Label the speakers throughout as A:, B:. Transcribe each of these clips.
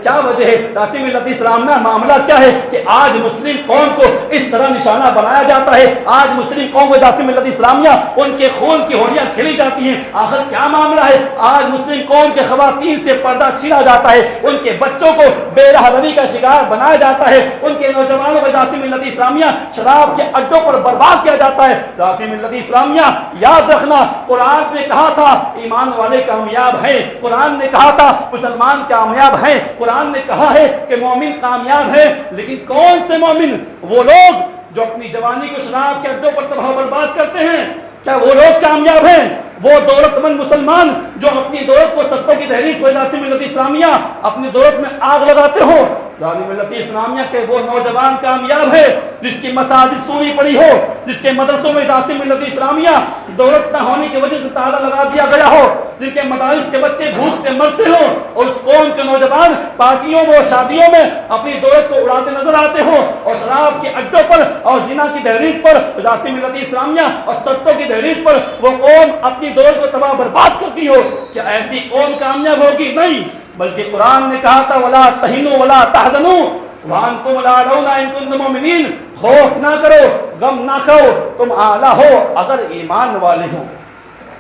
A: کیا وجہ ہے؟ ذاتی ملت اسلامیہ معاملہ کیا ہے کہ آج مسلم قوم کو اس طرح نشانہ بنایا جاتا ہے، آج مسلم قوم کو ذاتی ملت اسلامیہ ان کے خون کی ہوڑیاں کھیلی جاتی ہیں۔ آخر کیا معاملہ ہے؟ آج مسلم قوم کے خواتین سے پردہ چھینا جاتا ہے، ان کے بچوں کو بے رحم روی کا شکار بنایا جاتا ہے، ان کے نوجوانوں کو ذاتی ملت اسلامیہ شراب کے اڈوں پر برباد کیا جاتا ہے۔ ذاتی ملت اسلامیہ یاد رکھنا، قرآن نے کہا تھا ایمان والے کامیاب ہیں، قرآن نے کہا تھا مسلمان کامیاب ہیں، قرآن نے کہا ہے کہ مومن کامیاب ہے، لیکن کون سے مومن؟ وہ لوگ جو اپنی جوانی کو شراب کے اڈوں پر تباہ و برباد کرتے ہیں، کیا وہ لوگ کامیاب ہیں؟ وہ دولت مند مسلمان جو اپنی دولت کو سطحوں کی تحریک پر ذاتی ملت اسلامیہ اپنی دولت میں آگ لگاتے ہو، ذاتی ملت اسلامیہ کے وہ نوجوان کامیاب ہے جس کی مساجد سوری پڑی ہو، جس کے مدرسوں میں ذاتی ملت اسلامیہ دولت نہ ہونے کی وجہ سے تالا لگا دیا گیا ہو، جن کے مدارس کے بچے بھوک سے مرتے ہو، اور اس قوم کے نوجوان پارٹیوں میں اور شادیوں میں اپنی دولت کو اڑاتے نظر آتے ہو، اور شراب کے اڈوں پر اور زنا کی تحریک پر ذاتی ملت اسلامیہ اور سطحوں کی تحریک پر وہ قوم اپنی دولت کو تباہ برباد کرتی ہو، کیا ایسی قوم کامیاب ہوگی؟ نہیں، بلکہ قرآن نے کہا تھا وَلَا تَهِنُوا وَلَا تَحْزَنُوا وَأَنْتُمُ الْأَعْلَوْنَ إِن كُنتُم مُؤْمِنِينَ، خوف نہ کرو، غم نہ کھاؤ، تم اعلیٰ ہو اگر ایمان والے ہو۔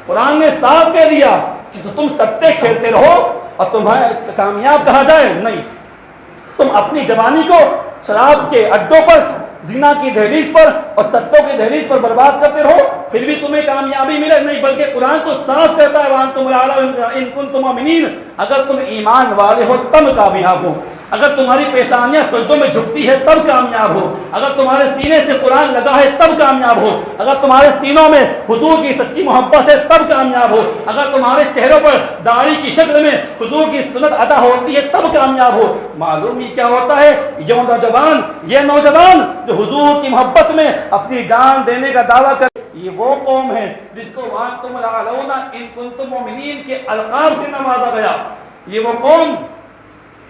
A: قرآن نے صاف کہہ دیا کہ تم سٹے کھیلتے رہو اور تمہیں کامیاب کہا جائے؟ نہیں، تم اپنی جوانی کو شراب کے اڈوں پر، زنا کی دہلیز پر اور سٹوں کی دہلیز پر برباد کرتے رہو، پھر بھی تمہیں کامیابی ملے؟ نہیں، بلکہ قرآن تو صاف کہتا ہے وَأَنْتُمُ الْأَعْلَوْنَ إِن كُنتُم مُؤْمِنِينَ، اگر تم ایمان والے ہو تب کامیاب ہو، اگر تمہاری پیشانیاں سجدوں میں جھکتی ہے تب کامیاب ہو، اگر تمہارے سینے سے قرآن لگا ہے تب کامیاب ہو، اگر تمہارے سینوں میں حضور کی سچی محبت ہے تب کامیاب ہو، اگر تمہارے چہروں پر داڑھی کی شکل میں حضور کی سنت ادا ہوتی ہے تب کامیاب ہو۔ معلوم ہی کیا ہوتا ہے؟ یہ نوجوان جو حضور کی محبت میں اپنی جان دینے کا دعویٰ کر، یہ وہ قوم ہے جس کو وَأَنْتُمُ الْأَعْلَوْنَ إِن كُنتُم مُؤْمِنِينَ کے القاب سے نوازا گیا۔ یہ وہ قوم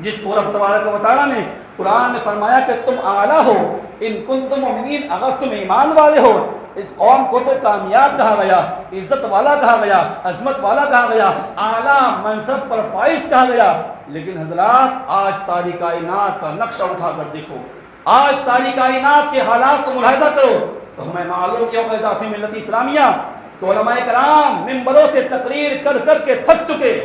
A: جس کو رب تبارک و تعالیٰ نے قرآن میں فرمایا کہ تم اعلیٰ ہو ان کنتم مؤمنین، اگر تم ایمان والے ہو۔ اس قوم کو تو کامیاب کہا گیا، عزت والا کہا گیا، عظمت والا کہا گیا، اعلیٰ منصب پر فائز کہا گیا، لیکن حضرات آج ساری کائنات کا نقشہ اٹھا کر دیکھو، آج ساری کائنات کے حالات کو ملاحظہ کرو تو ہمیں معلوم کیا ہوگا ذاتی ملت اسلامیہ کہ علماء کرام ممبروں سے تقریر کر کر کے تھک چکے،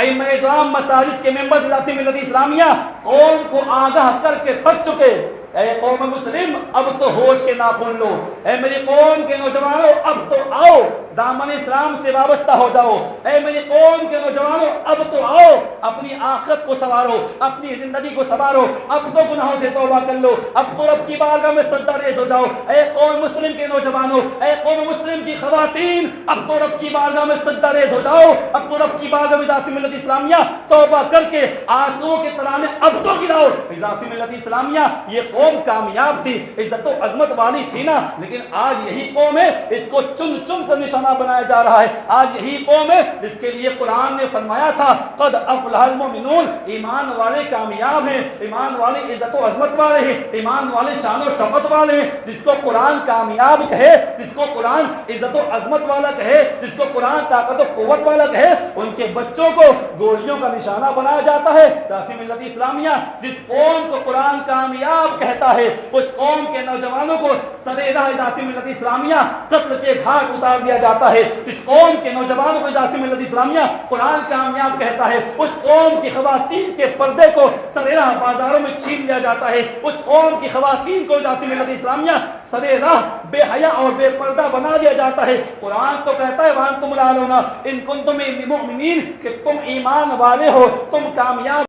A: ائمہ اعظام مساجد کے ممبر ذاتی ملت اسلامیہ قوم کو آگاہ کر کے تھک چکے۔ اے قوم مسلم اب تو ہوش کے ناخن لو، اے میری قوم کے نوجوانوں اب تو آؤ دامن اسلام سے وابستہ ہو جاؤ، اے میری قوم کے نوجوانوں اب تو آؤ اپنی آخرت کو سنوارو، اپنی زندگی کو سنوارو، اب تو گناہوں سے توبہ کر لو، اب تو رب کی بارگاہ میں سجدہ ریز ہو جاؤ۔ اے قوم مسلم کے نوجوانوں، اے قوم مسلم کی خواتین، اب تو رب کی بارگاہ میں سجدہ ریز ہو جاؤ، اب تو رب کی بارگاہ میں ذاتی ملت اسلامیہ توبہ کر کے آنسوؤں کے ترانے اب تو گراؤ۔ ذاتی ملت اسلامیہ یہ قوم کامیاب تھی، عزت و عظمت والی تھی نا، لیکن آج یہی قوم ہے اس کو چن چن کر نشانہ بنایا جا رہا ہے، آج یہی قوم ہے جس کے لیے قرآن نے فرمایا تھا قد افلح المؤمنون، ایمان والے کامیاب ہیں، ایمان والے عزت و عظمت والے ہیں، ایمان والے شان و شوکت والے ہیں۔ جس کو قرآن کامیاب کہے، جس کو قرآن عزت و عظمت والا کہے، جس کو قرآن طاقت و قوت والا کہے، ان کے بچوں کو گولیوں کا نشانہ بنایا جاتا ہے۔ ذاتی ملت اسلامیہ جس قوم کو قرآن کامیاب کہتا ہے اس قوم کے نوجوانوں کو سرے راہ ذاتی ملت اسلامیہ قتل کے گھاٹ اتار دیا جاتا ہے۔ جس قوم کے نوجوانوں کو ذاتی ملت اسلامیہ قرآن کامیاب کہتا ہے اس قوم کی خواتین کے پردے کو سرے راہ بازاروں میں چھین لیا جاتا ہے، اس قوم کی خواتین کو ذاتی ملت اسلامیہ سرے راہ بے حیا اور بے پردہ بنا دیا جاتا ہے۔ قرآن تو کہتا ہے وَأَنْتُمُ الْأَعْلَوْنَ إِن كُنتُم مُؤْمِنِينَ کہ تم ایمان والے ہو، تم کامیاب